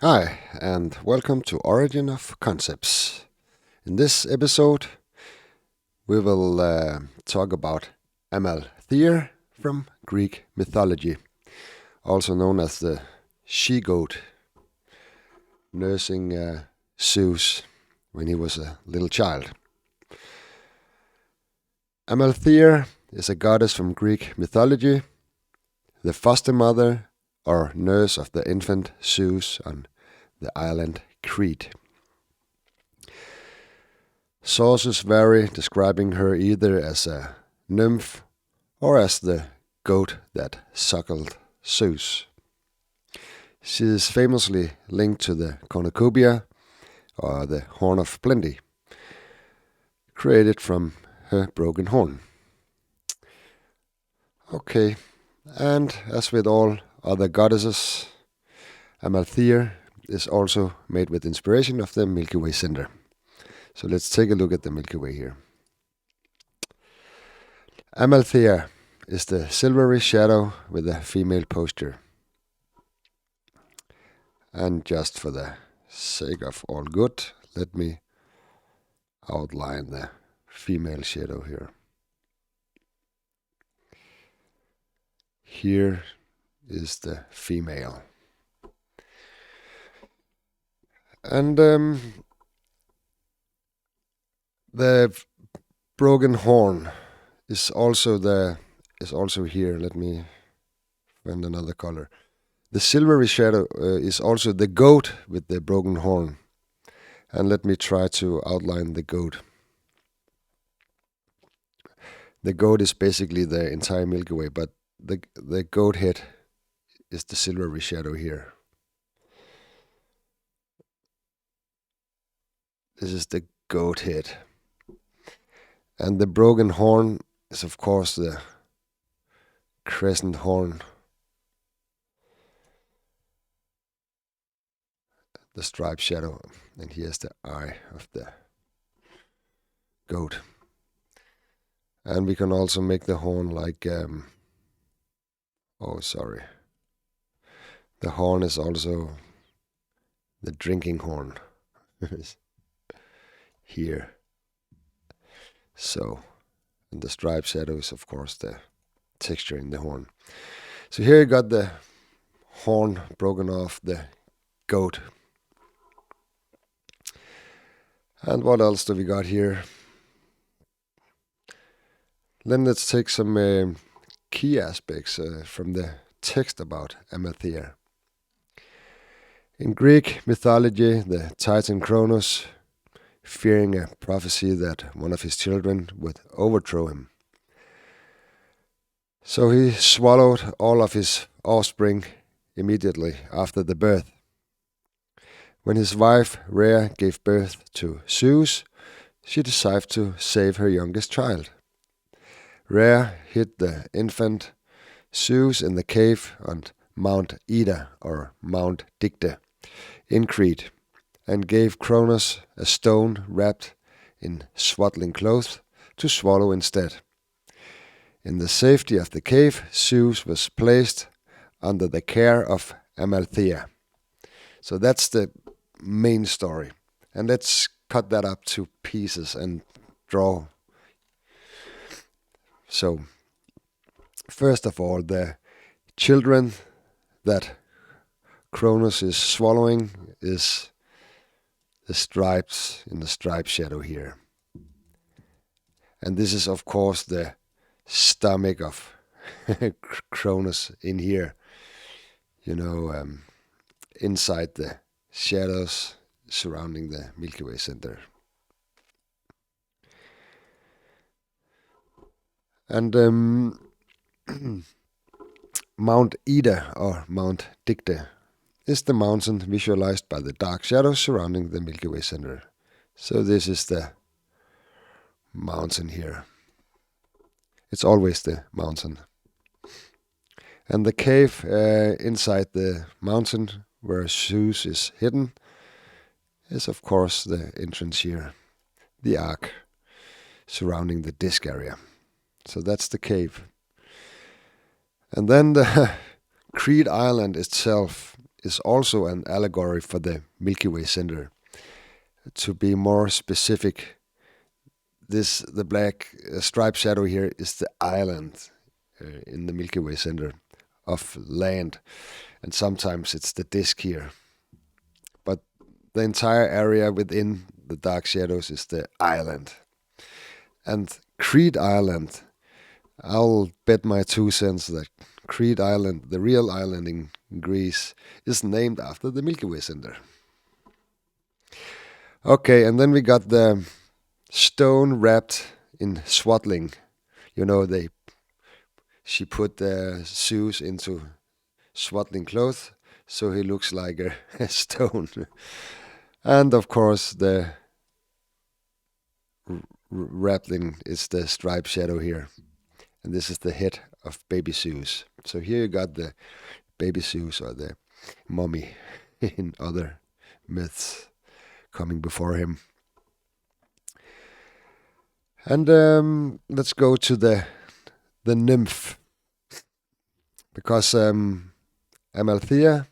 Hi, and welcome to Origin of Concepts. In this episode, we will talk about Amalthea from Greek mythology, also known as the she-goat, nursing Zeus when he was a little child. Amalthea is a goddess from Greek mythology, the foster mother or nurse of the infant Zeus on the island Crete. Sources vary, describing her either as a nymph or as the goat that suckled Zeus. She is famously linked to the cornucopia, or the horn of plenty, created from her broken horn. Okay, and as with all other goddesses, Amalthea is also made with inspiration of the Milky Way center. So let's take a look at the Milky Way here. Amalthea is the silvery shadow with a female posture. And just for the sake of all good, let me outline the female shadow here. Here is the female. And the broken horn is also here. Let me find another color. The silvery shadow is also the goat with the broken horn. And let me try to outline the goat. The goat is basically the entire Milky Way, but the goat head is the silvery shadow here. This is the goat head. And the broken horn is, of course, the crescent horn. The striped shadow. And here's the eye of the goat. And we can also make the horn like... The horn is also the drinking horn. Here. So, and the striped shadow is, of course, the texture in the horn. So here you got the horn broken off the goat. And what else do we got here? Then let's take some key aspects from the text about Amalthea. In Greek mythology, the Titan Kronos, fearing a prophecy that one of his children would overthrow him. So he swallowed all of his offspring immediately after the birth. When his wife Rhea gave birth to Zeus, she decided to save her youngest child. Rhea hid the infant Zeus in the cave on Mount Ida or Mount Dicte in Crete, and gave Kronos a stone wrapped in swaddling clothes to swallow instead. In the safety of the cave, Zeus was placed under the care of Amalthea. So that's the main story. And let's cut that up to pieces and draw. So, first of all, the children that Kronos is swallowing is the stripes in the striped shadow here. And this is, of course, the stomach of Kronos in here. Inside the shadows surrounding the Milky Way center. And Mount Ida or Mount Dicte is the mountain visualized by the dark shadows surrounding the Milky Way center. So this is the mountain here. It's always the mountain. And the cave inside the mountain where Zeus is hidden is, of course, the entrance here, the ark surrounding the disk area. So that's the cave. And then the Crete island itself is also an allegory for the Milky Way center. To be more specific, the black striped shadow here is the island in the Milky Way center of land, and sometimes it's the disk here. But the entire area within the dark shadows is the island. And Crete Island, I'll bet my 2 cents that Crete Island, the real island in Greece, is named after the Milky Way center. Okay, and then we got the stone wrapped in swaddling. You know, she put Zeus into swaddling clothes, so he looks like a stone. And of course, the wrapping is the striped shadow here. And this is the head of baby Zeus. So here you got the baby Zeus, or the mummy in other myths coming before him. And let's go to the nymph, because Amalthea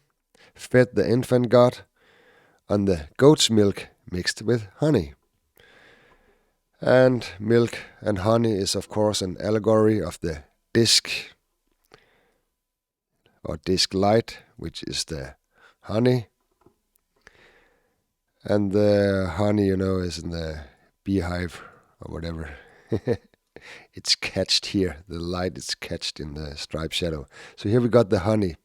fed the infant god on the goat's milk mixed with honey. And milk and honey is, of course, an allegory of the disk, or disk light, which is the honey. And the honey, is in the beehive or whatever. It's catched here. The light is catched in the striped shadow. So here we got the honey.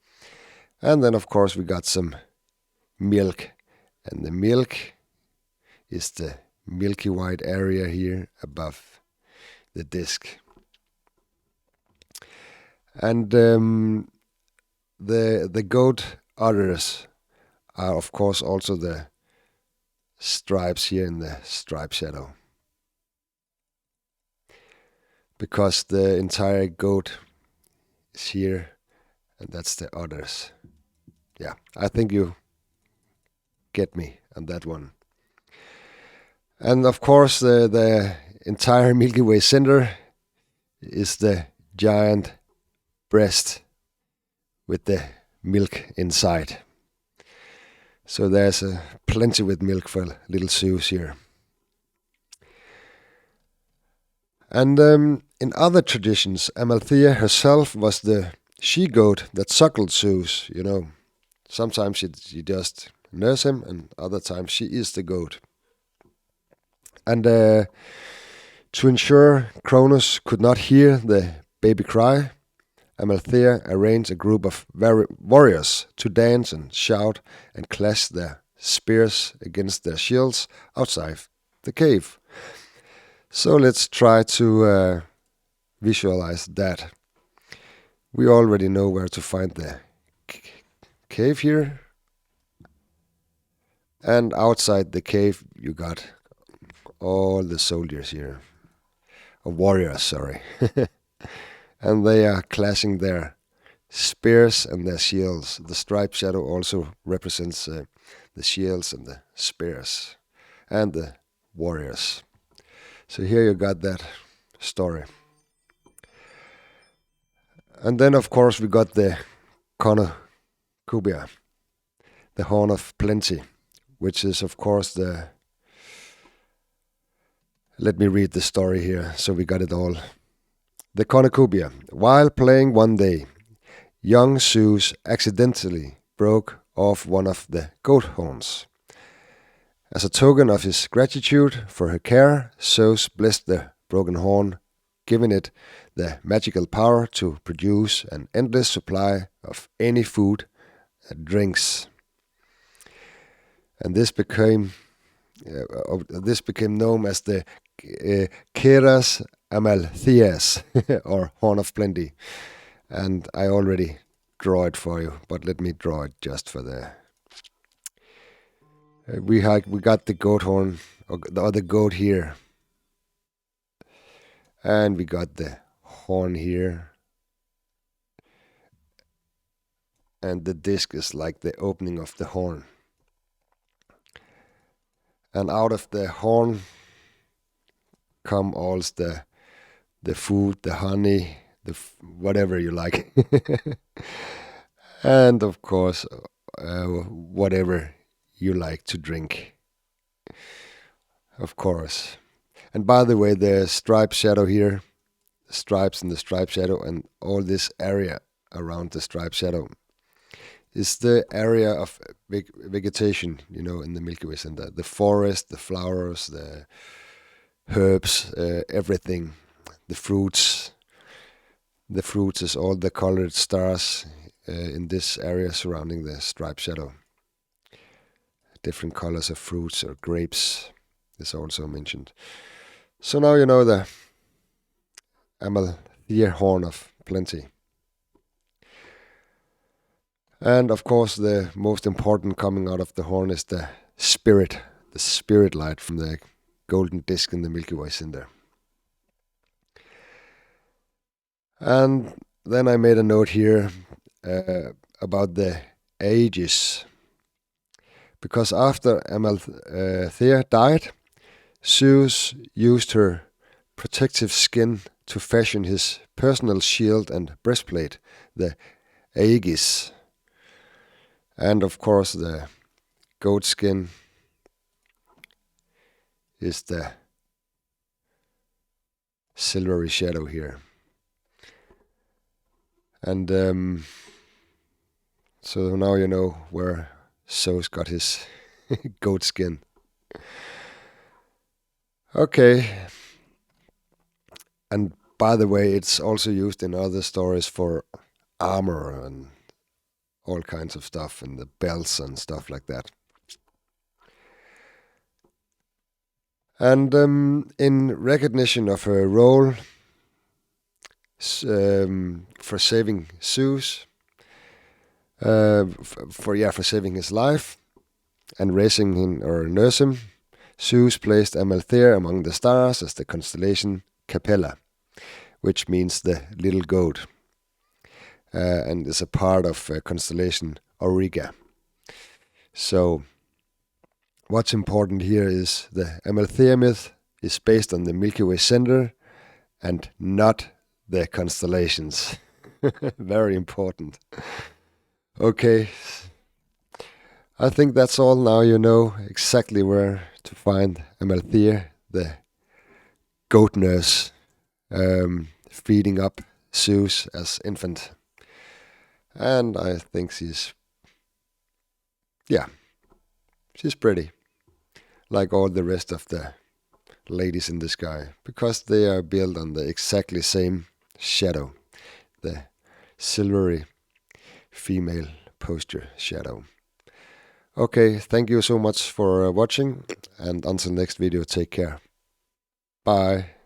And then, of course, we got some milk. And the milk is the milky white area here above the disc. And the goat udders are, of course, also the stripes here in the stripe shadow, because the entire goat is here, and that's the udders. Yeah, I think you get me on that one. And of course, the entire Milky Way center is the giant breast with the milk inside. So there's plenty with milk for little Zeus here. And in other traditions, Amalthea herself was the she-goat that suckled Zeus. Sometimes she just nurse him, and other times she is the goat. And to ensure Cronus could not hear the baby cry, Amalthea arranged a group of warriors to dance and shout and clash their spears against their shields outside the cave. So let's try to visualize that. We already know where to find the cave here. And outside the cave you got all the soldiers here. Warriors, sorry. And they are clashing their spears and their shields. The striped shadow also represents the shields and the spears and the warriors. So here you got that story. And then, of course, we got the cornucopia, the horn of plenty, which is, of course, Let me read the story here, so we got it all. The cornucopia. While playing one day, young Zeus accidentally broke off one of the goat horns. As a token of his gratitude for her care, Zeus blessed the broken horn, giving it the magical power to produce an endless supply of any food and drinks. And this became known as the Keras Amaltheas, or Horn of Plenty. And I already draw it for you, but let me draw it just for the... We got the goat horn, or the other goat here. And we got the horn here. And the disc is like the opening of the horn. And out of the horn come all the food, the honey, whatever you like. And of course, whatever you like to drink, of course. And by the way, the stripe shadow here, the stripes and the stripe shadow, and all this area around the stripe shadow is the area of vegetation, in the Milky Way Center. The forest, the flowers, the herbs, everything, the fruits. The fruits is all the colored stars in this area surrounding the stripe shadow. Different colors of fruits or grapes is also mentioned. So now you know the Amalthea horn of plenty. And of course, the most important coming out of the horn is the spirit light from the golden disk in the Milky Way Cinder. And then I made a note here about the ages. Because after Amalthea died, Zeus used her protective skin to fashion his personal shield and breastplate, the Aegis. And of course, the goat skin is the silvery shadow here. And so now you know where Zeus got his goat skin. Okay. And by the way, it's also used in other stories for armor and all kinds of stuff, and the belts and stuff like that. And in recognition of her role for saving Zeus, for saving his life and raising him or nurse him, Zeus placed Amalthea among the stars as the constellation Capella, which means the little goat, and is a part of constellation Auriga. So what's important here is the Amalthea myth is based on the Milky Way Center and not the constellations. Very important. Okay. I think that's all. Now you know exactly where to find Amalthea, the goat nurse, feeding up Zeus as infant. And I think she's pretty, like all the rest of the ladies in the sky, because they are built on the exactly same shadow, the silvery female posture shadow. Okay, thank you so much for watching, and until next video, take care. Bye.